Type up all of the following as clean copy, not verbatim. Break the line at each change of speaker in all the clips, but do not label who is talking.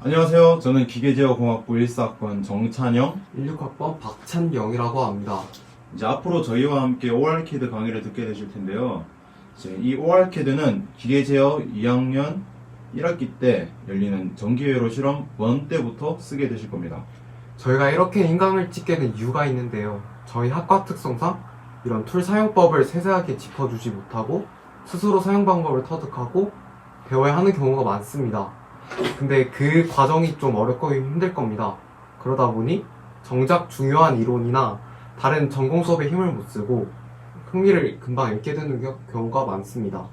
안녕하세요. 저는 기계제어공학부 1사학번 정찬영.
16학번 박찬영이라고 합니다.
이제 앞으로 저희와 함께 ORCAD 강의를 듣게 되실 텐데요. 이제 이 ORCAD는 기계제어 2학년 1학기 때 열리는 정기회로 실험 1 때부터 쓰게 되실 겁니다.
저희가 이렇게 인강을 찍게 된 이유가 있는데요. 저희 학과 특성상 이런 툴 사용법을 세세하게 짚어주지 못하고 스스로 사용 방법을 터득하고 배워야 하는 경우가 많습니다. 근데 그 과정이 좀 어렵고 힘들 겁니다. 그러다 보니 정작 중요한 이론이나 다른 전공 수업에 힘을 못 쓰고 흥미를 금방 잃게 되는 경우가 많습니다.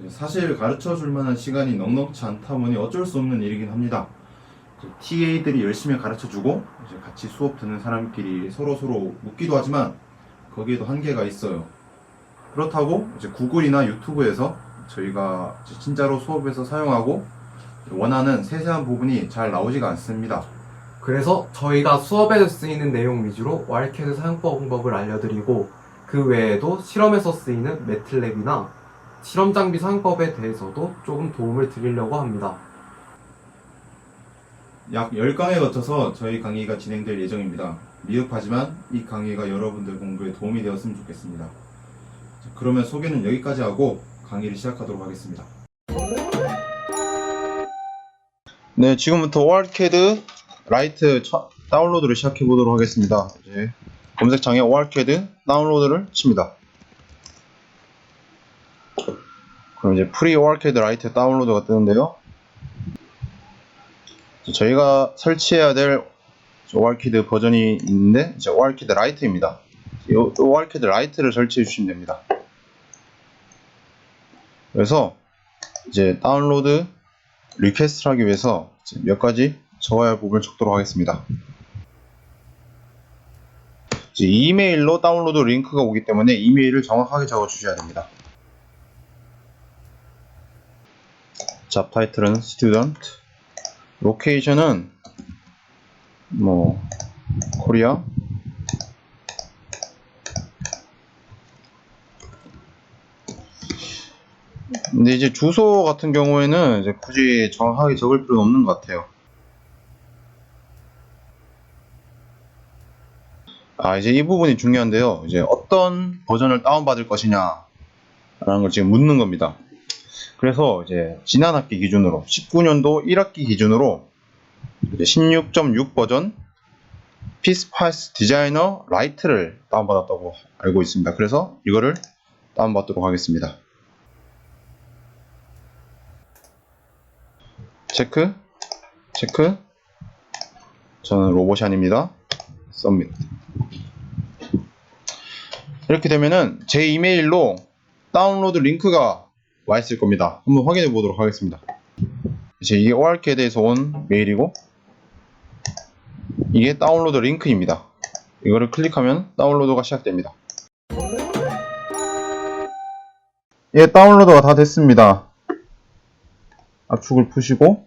사실 가르쳐 줄 만한 시간이 넉넉치 않다 보니 어쩔 수 없는 일이긴 합니다. TA들이 열심히 가르쳐 주고 이제 같이 수업 듣는 사람끼리 서로 묻기도 하지만 거기에도 한계가 있어요. 그렇다고 이제 구글이나 유튜브에서 저희가 진짜로 수업에서 사용하고 원하는 세세한 부분이 잘 나오지가 않습니다.
그래서 저희가 수업에서 쓰이는 내용 위주로 ORCAD 사용 방법을 알려드리고 그 외에도 실험에서 쓰이는 매틀랩이나 실험 장비 사용법에 대해서도 조금 도움을 드리려고 합니다.
약 10강에 거쳐서 저희 강의가 진행될 예정입니다. 미흡하지만 이 강의가 여러분들 공부에 도움이 되었으면 좋겠습니다. 그러면 소개는 여기까지 하고 강의를 시작하도록 하겠습니다. 네, 지금부터 ORCAD 라이트 다운로드를 시작해 보도록 하겠습니다. 이제 검색창에 ORCAD 다운로드를 칩니다. 그럼 이제 프리 ORCAD 라이트 다운로드가 뜨는데요. 저희가 설치해야 될 ORCAD 버전이 있는데 이제 ORCAD 라이트입니다. 이 ORCAD 라이트를 설치해 주시면 됩니다. 그래서 이제 다운로드 리퀘스트를 하기 위해서 몇 가지 적어야 할 부분을 적도록 하겠습니다. 이제 이메일로 다운로드 링크가 오기 때문에 이메일을 정확하게 적어 주셔야 됩니다. 잡 타이틀은 student, 로케이션은 코리아, 근데 이제 주소 같은 경우에는 이제 굳이 정확하게 적을 필요는 없는 것 같아요. 이제 이 부분이 중요한데요. 이제 어떤 버전을 다운받을 것이냐 라는 걸 지금 묻는 겁니다. 그래서 이제 지난 학기 기준으로 19년도 1학기 기준으로 16.6 버전 피스파이스 디자이너 라이트를 다운받았다고 알고 있습니다. 그래서 이거를 다운받도록 하겠습니다. 체크. 저는 로봇이 아닙니다. 서밋. 이렇게 되면은 제 이메일로 다운로드 링크가 와 있을 겁니다. 한번 확인해 보도록 하겠습니다. 이제 이게 ORCAD에서 온 메일이고 이게 다운로드 링크입니다. 이거를 클릭하면 다운로드가 시작됩니다. 예, 다운로드가 다 됐습니다. 압축을 푸시고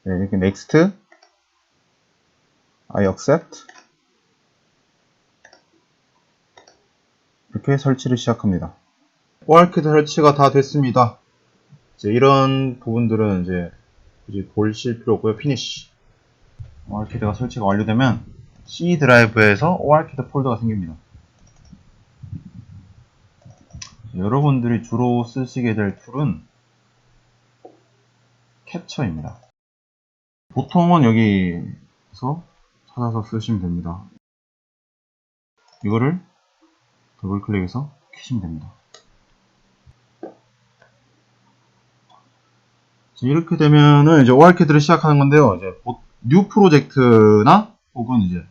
네, 이렇게 next, I accept 이렇게 설치를 시작합니다. ORCAD 설치가 다 됐습니다. 이제 이런 부분들은 이제 굳이 보실 필요 없고요. 피니쉬. ORCAD가 설치가 완료되면 C 드라이브에서 ORCAD 폴더가 생깁니다. 여러분들이 주로 쓰시게 될 툴은 캡처입니다. 보통은 여기서 찾아서 쓰시면 됩니다. 이거를 더블 클릭해서 키시면 됩니다. 이렇게 되면은 이제 ORCAD를 시작하는 건데요. 이제 뉴 프로젝트나 혹은 이제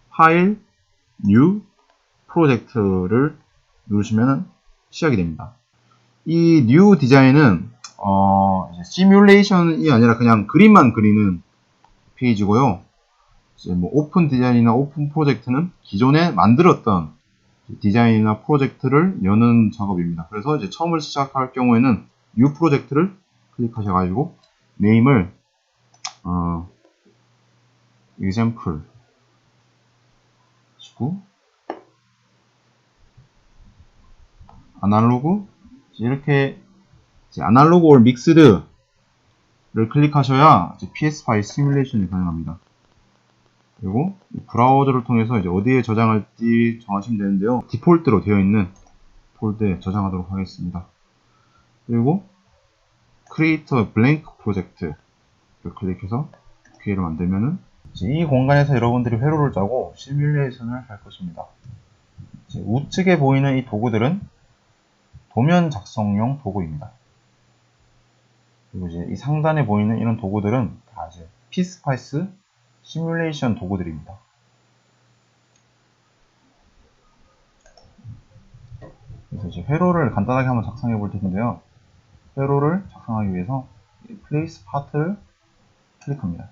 파일, 뉴 프로젝트를 누르시면 시작이 됩니다. 이 뉴 디자인은 시뮬레이션이 아니라 그냥 그림만 그리는 페이지고요. 이제 오픈 디자인이나 오픈 프로젝트는 기존에 만들었던 디자인이나 프로젝트를 여는 작업입니다. 그래서 이제 처음을 시작할 경우에는 뉴 프로젝트를 클릭하셔가지고 네임을 example 디지털2 아날로그 이렇게 아날로그 or 믹스드를 클릭하셔야 PS 파일 시뮬레이션이 가능합니다. 그리고 브라우저를 통해서 이제 어디에 저장할지 정하시면 되는데요. 디폴트로 되어 있는 폴더에 저장하도록 하겠습니다. 그리고 Create a Blank Project를 클릭해서 OK를 만들면은 이 공간에서 여러분들이 회로를 짜고 시뮬레이션을 할 것입니다. 우측에 보이는 이 도구들은 도면 작성용 도구입니다. 그리고 이제 이 상단에 보이는 이런 도구들은 다 이제 PSPice 시뮬레이션 도구들입니다. 그래서 이제 회로를 간단하게 한번 작성해 볼 텐데요. 회로를 작성하기 위해서 Place Part를 클릭합니다.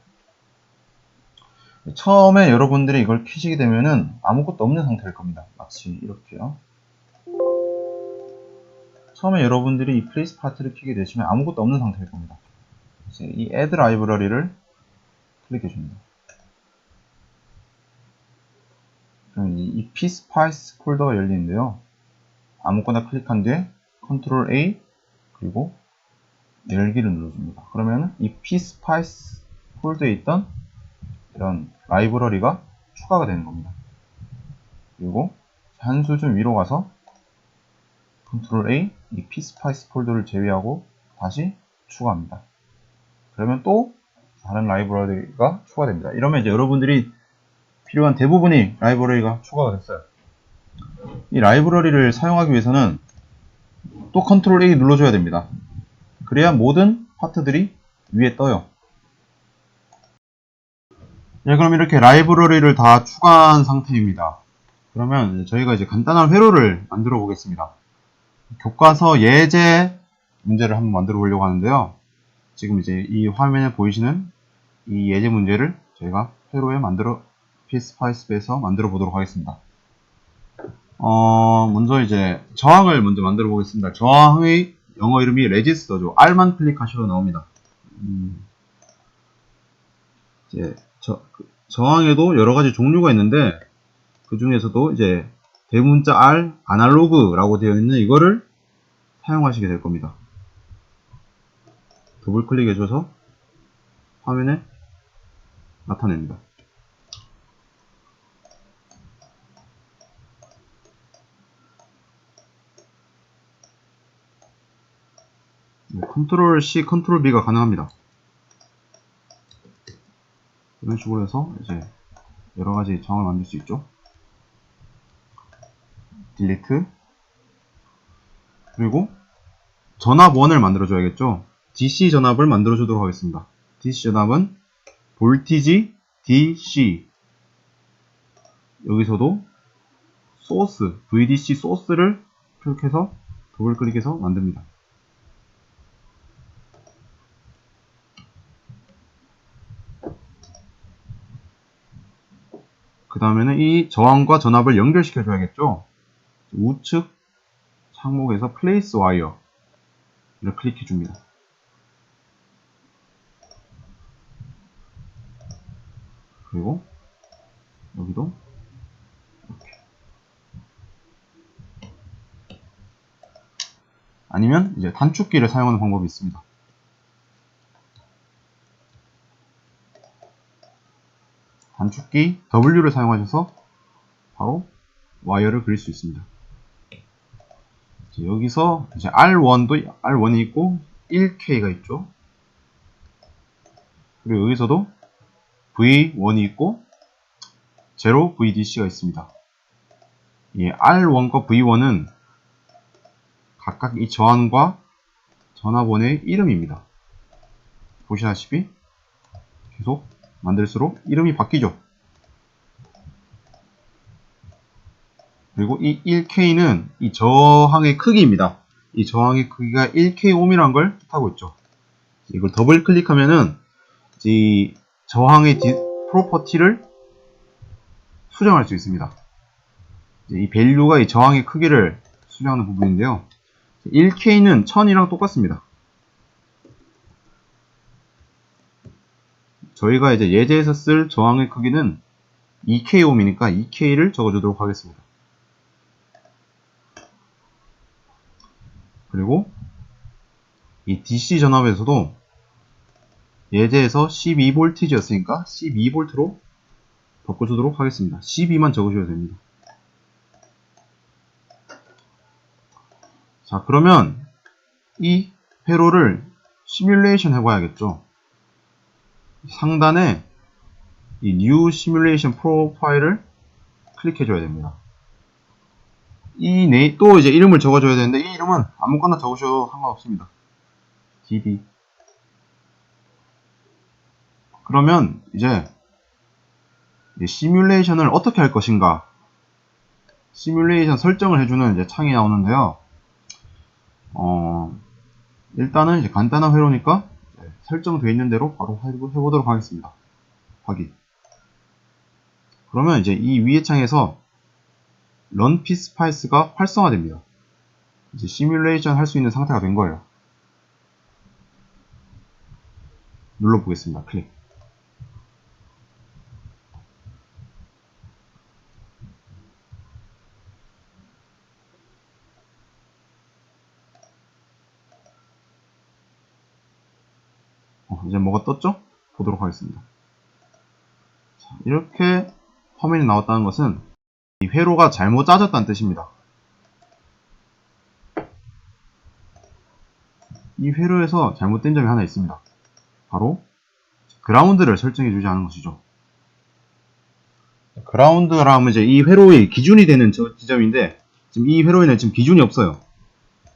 처음에 여러분들이 이걸 켜시게 되면은 아무것도 없는 상태일 겁니다. 마치 이렇게요. 처음에 여러분들이 이 Place Part를 켜게 되시면 아무것도 없는 상태일 겁니다. 이제 이 Add Library를 클릭해 줍니다. 그럼 이 PSPice 폴더가 열리는데요. 아무거나 클릭한 뒤에 Ctrl A 그리고 열기를 눌러줍니다. 그러면 이 PSPice 폴더에 있던 이런 라이브러리가 추가가 되는 겁니다. 그리고 한 수준 위로 가서 Ctrl A 이 PSPice 폴더를 제외하고 다시 추가합니다. 그러면 또 다른 라이브러리가 추가됩니다. 이러면 이제 여러분들이 필요한 대부분이 라이브러리가 추가가 됐어요. 이 라이브러리를 사용하기 위해서는 또 Ctrl A 눌러줘야 됩니다. 그래야 모든 파트들이 위에 떠요. 네, 그럼 이렇게 라이브러리를 다 추가한 상태입니다. 그러면 저희가 이제 간단한 회로를 만들어 보겠습니다. 교과서 예제 문제를 한번 만들어 보려고 하는데요. 지금 이제 이 화면에 보이시는 이 예제 문제를 저희가 회로에 PSPice에서 만들어 보도록 하겠습니다. 먼저 이제 저항을 먼저 만들어 보겠습니다. 저항의 영어 이름이 레지스터죠. R만 클릭하셔도 나옵니다. 이제 저항에도 여러 가지 종류가 있는데 그 중에서도 이제 대문자 R 아날로그라고 되어 있는 이거를 사용하시게 될 겁니다. 더블 클릭해 줘서 화면에 나타냅니다. Ctrl C, Ctrl V가 가능합니다. 이런 식으로 해서 이제 여러 가지 저항을 만들 수 있죠. 딜리트. 그리고 전압 1을 만들어 줘야겠죠. DC 전압을 만들어 주도록 하겠습니다. DC 전압은 볼티지 DC. 여기서도 소스, VDC 소스를 클릭해서 더블 클릭해서 만듭니다. 그 다음에는 이 저항과 전압을 연결시켜 줘야겠죠. 우측 항목에서 Place Wire를 클릭해 줍니다. 그리고 여기도 이렇게. 아니면 이제 단축키를 사용하는 방법이 있습니다. 단축키 W를 사용하셔서 바로 와이어를 그릴 수 있습니다. 여기서 이제 R1이 있고 1K가 있죠. 그리고 여기서도 V1이 있고 0VDC가 있습니다. 이 R1과 V1은 각각 이 저항과 전압원의 이름입니다. 보시다시피 계속 만들수록 이름이 바뀌죠. 그리고 이 1K는 이 저항의 크기입니다. 이 저항의 크기가 1K옴이라는 걸 뜻하고 있죠. 이걸 더블 클릭하면은 이 저항의 프로퍼티를 수정할 수 있습니다. 이 밸류가 이 저항의 크기를 수정하는 부분인데요. 1K는 1000이랑 똑같습니다. 저희가 이제 예제에서 쓸 저항의 크기는 2K옴이니까 2K를 적어주도록 하겠습니다. 그리고 이 DC 전압에서도 예제에서 12V였으니까 12V로 바꿔주도록 하겠습니다. 12만 적으셔도 됩니다. 자, 그러면 이 회로를 시뮬레이션 해봐야겠죠. 상단에 이 New Simulation Profile을 클릭해줘야 됩니다. 또 이제 이름을 적어줘야 되는데 이 이름은 아무거나 적으셔도 상관없습니다. DB. 그러면 이제 시뮬레이션을 어떻게 할 것인가 시뮬레이션 설정을 해주는 이제 창이 나오는데요. 일단은 이제 간단한 회로니까 설정되어 있는 대로 바로 해보도록 하겠습니다. 확인. 그러면 이제 이 위의 창에서 Run PSpice가 활성화됩니다. 이제 시뮬레이션 할 수 있는 상태가 된 거예요. 눌러보겠습니다. 클릭. 이제 뭐가 떴죠? 보도록 하겠습니다. 자, 이렇게 화면이 나왔다는 것은 이 회로가 잘못 짜졌다는 뜻입니다. 이 회로에서 잘못된 점이 하나 있습니다. 바로 그라운드를 설정해 주지 않은 것이죠. 그라운드라 하면 이제 이 회로의 기준이 되는 지점인데 지금 이 회로에는 지금 기준이 없어요.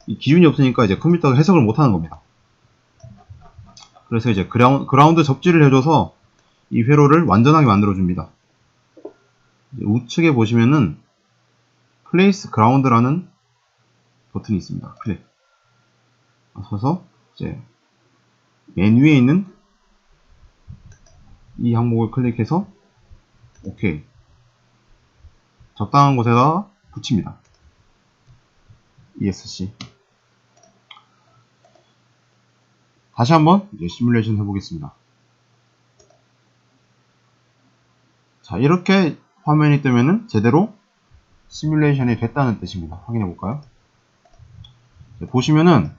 이 기준이 없으니까 이제 컴퓨터가 해석을 못하는 겁니다. 그래서 이제 그라운드 접지를 해줘서 이 회로를 완전하게 만들어줍니다. 우측에 보시면은 Place Ground라는 버튼이 있습니다. 클릭. 서서 이제 맨 위에 있는 이 항목을 클릭해서 OK. 적당한 곳에다 붙입니다. ESC. 다시 한번 이제 시뮬레이션 해보겠습니다. 자, 이렇게 화면이 뜨면은 제대로 시뮬레이션이 됐다는 뜻입니다. 확인해 볼까요? 보시면은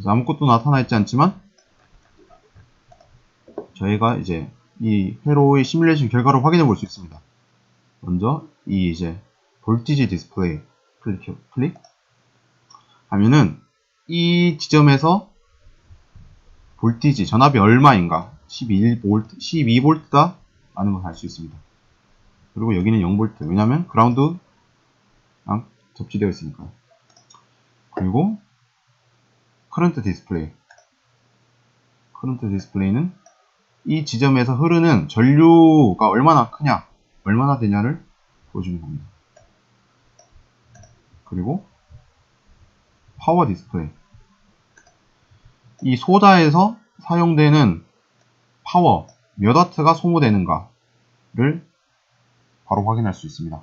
아무것도 나타나 있지 않지만 저희가 이제 이 회로의 시뮬레이션 결과를 확인해 볼 수 있습니다. 먼저 이 이제 볼티지 디스플레이 클릭 하면은 이 지점에서 볼티지 전압이 얼마인가 12V다 라는 걸 알 수 있습니다. 그리고 여기는 0V 왜냐하면 그라운드랑 접지되어 있으니까요. 그리고 커런트 디스플레이는 이 지점에서 흐르는 전류가 얼마나 크냐 얼마나 되냐를 보여주는 겁니다. 그리고 파워 디스플레이 이 소자에서 사용되는 파워 몇 와트가 소모되는가를 바로 확인할 수 있습니다.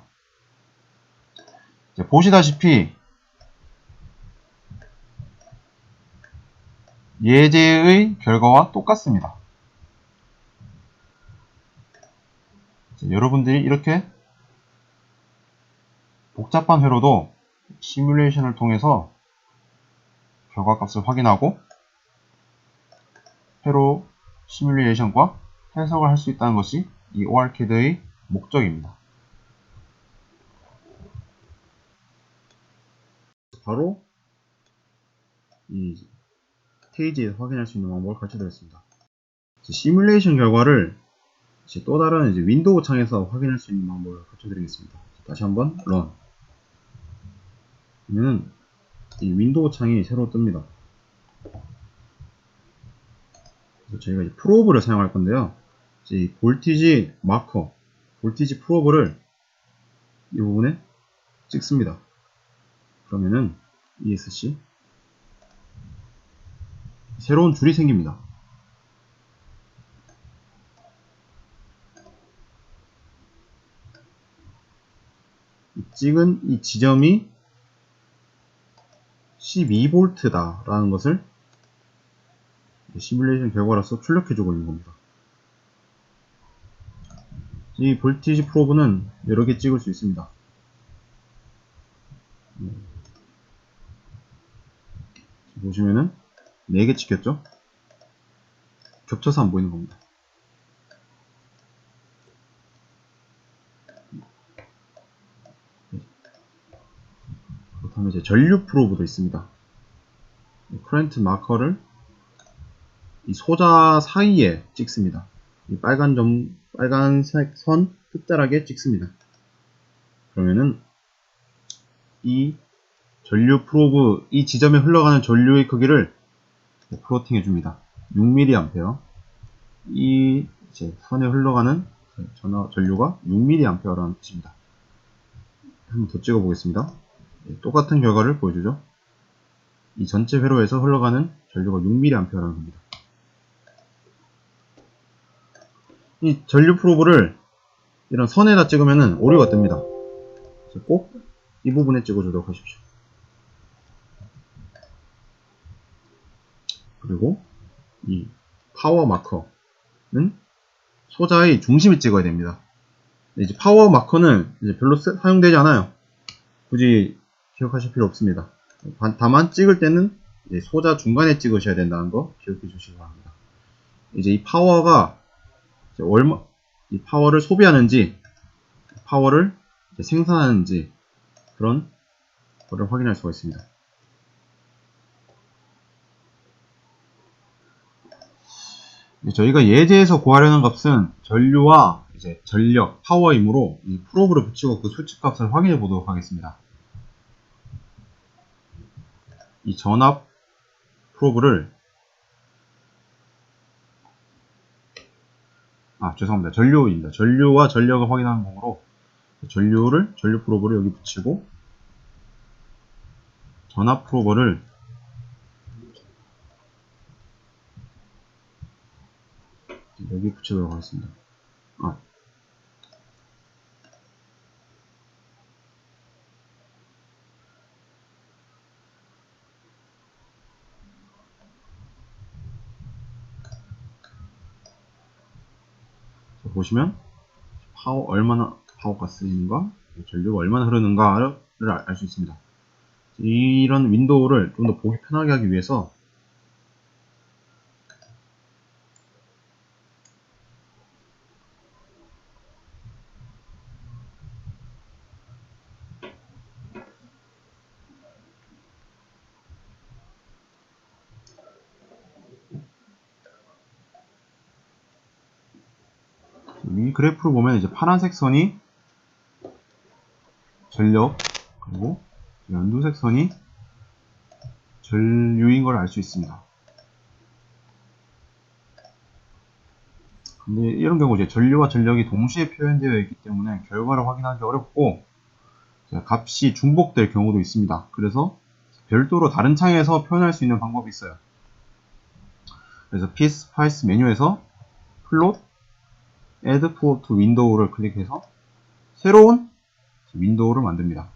이제 보시다시피 예제의 결과와 똑같습니다. 여러분들이 이렇게 복잡한 회로도 시뮬레이션을 통해서 결과값을 확인하고 회로 시뮬레이션과 해석을 할 수 있다는 것이 이 ORCAD의 목적입니다. 바로 이 스테이지에서 확인할 수 있는 방법을 가르쳐 드렸습니다. 시뮬레이션 결과를 또 다른 윈도우 창에서 확인할 수 있는 방법을 가르쳐 드리겠습니다. 다시 한번 run 그러면 이 윈도우 창이 새로 뜹니다. 그래서 저희가 이제 프로브를 사용할 건데요. 이 볼티지 마커, 볼티지 프로브를 이 부분에 찍습니다. 그러면은 ESC 새로운 줄이 생깁니다. 찍은 이 지점이 12V 라는 것을 시뮬레이션 결과로서 출력해주고 있는 겁니다. 이 볼티지 프로브는 여러 개 찍을 수 있습니다. 보시면은 4개 찍혔죠? 겹쳐서 안 보이는 겁니다. 그렇다면 이제 전류 프로브도 있습니다. 커런트 마커를 이 소자 사이에 찍습니다. 이 빨간색 선 끝자락에 찍습니다. 그러면은 이 전류 프로브, 이 지점에 흘러가는 전류의 크기를 플로팅 해줍니다. 6mA. 이 이제 선에 흘러가는 전류가 6mA라는 뜻입니다. 한번 더 찍어 보겠습니다. 똑같은 결과를 보여주죠. 이 전체 회로에서 흘러가는 전류가 6mA라는 겁니다. 이 전류 프로브를 이런 선에다 찍으면은 오류가 뜹니다. 그래서 꼭 이 부분에 찍어주도록 하십시오. 그리고 이 파워 마커는 소자의 중심에 찍어야 됩니다. 이제 파워 마커는 이제 별로 사용되지 않아요. 굳이 기억하실 필요 없습니다. 다만 찍을 때는 이제 소자 중간에 찍으셔야 된다는 거 기억해 주시기 바랍니다. 이제 이 파워가 이제 이 파워를 소비하는지 파워를 생산하는지 그런 거를 확인할 수가 있습니다. 저희가 예제에서 구하려는 값은 전류와 이제 전력, 파워이므로 이 프로브를 붙이고 그 수치값을 확인해 보도록 하겠습니다. 이 전압 프로브를 죄송합니다. 전류입니다. 전류와 전력을 확인하는 공으로 전류 프로브를 여기 붙이고 전압 프로브를 여기 붙이도록 하겠습니다. 보시면 얼마나 파워가 쓰이는가, 전류가 얼마나 흐르는가를 알 수 있습니다. 이런 윈도우를 좀 더 보기 편하게 하기 위해서 이 그래프를 보면 이제 파란색 선이 전력, 그리고 연두색 선이 전류인 걸 알 수 있습니다. 근데 이런 경우 이제 전류와 전력이 동시에 표현되어 있기 때문에 결과를 확인하기 어렵고 값이 중복될 경우도 있습니다. 그래서 별도로 다른 창에서 표현할 수 있는 방법이 있어요. 그래서 PSPice 메뉴에서 플롯 Add Float to Window를 클릭해서 새로운 윈도우를 만듭니다.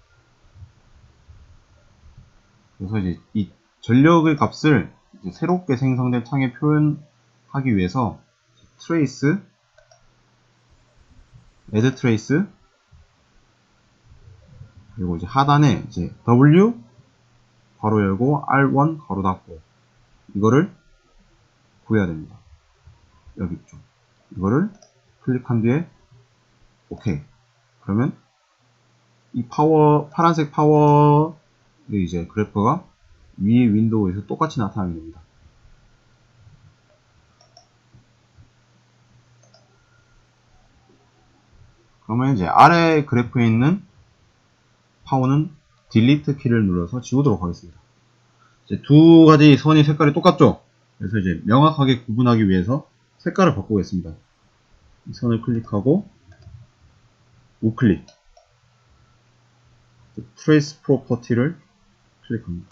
그래서 이제 이 전력의 값을 이제 새롭게 생성된 창에 표현하기 위해서 트레이스, Add Trace, 그리고 이제 하단에 이제 W 괄호 열고 R1 괄호 닫고 이거를 구해야 됩니다. 여기 있죠. 이거를 클릭한 뒤에 OK. 그러면 이 파란색 파워의 이제 그래프가 위에 윈도우에서 똑같이 나타나게 됩니다. 그러면 이제 아래 그래프에 있는 파워는 딜리트 키를 눌러서 지우도록 하겠습니다. 이제 두 가지 선이 색깔이 똑같죠? 그래서 이제 명확하게 구분하기 위해서 색깔을 바꾸겠습니다. 이 선을 클릭하고 우클릭, 트레이스 프로퍼티를 클릭합니다.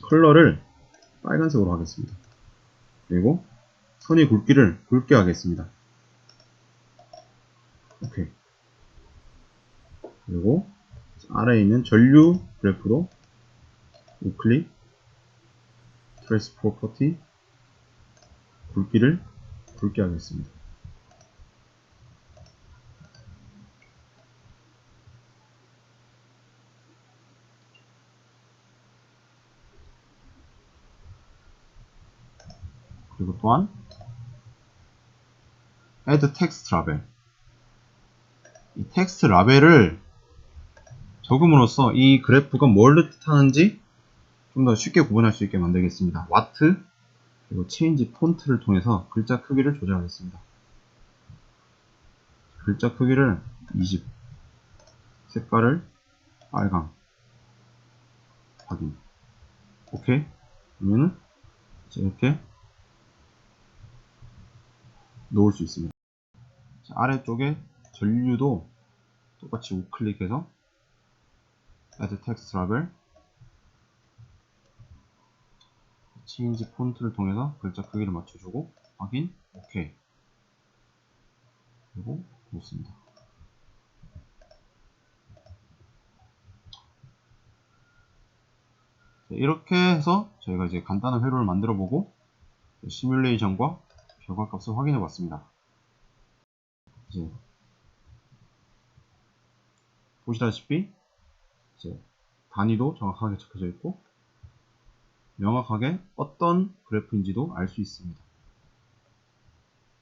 컬러를 빨간색으로 하겠습니다. 그리고 선의 굵기를 굵게 하겠습니다. 오케이. 그리고 아래에 있는 전류 그래프로 우클릭, 트레이스 프로퍼티, 굵기를 굵게 하겠습니다. 그리고 또한 add text 라벨. 이 텍스트 라벨을 적음으로써 이 그래프가 뭘 뜻하는지 좀 더 쉽게 구분할 수 있게 만들겠습니다. 와트 그리고 체인지 폰트를 통해서 글자 크기를 조절하겠습니다. 글자 크기를 20, 색깔을 빨강, 확인. 오케이. 그러면은 이렇게 놓을 수 있습니다. 자, 아래쪽에 전류도 똑같이 우클릭해서 Add Text Label, 체인지 폰트를 통해서 글자 크기를 맞춰주고 확인, 오케이. 그리고 놓습니다. 이렇게 해서 저희가 이제 간단한 회로를 만들어 보고 시뮬레이션과 결과값을 확인해 봤습니다. 이제 보시다시피 이제 단위도 정확하게 적혀져 있고 명확하게 어떤 그래프인지도 알 수 있습니다.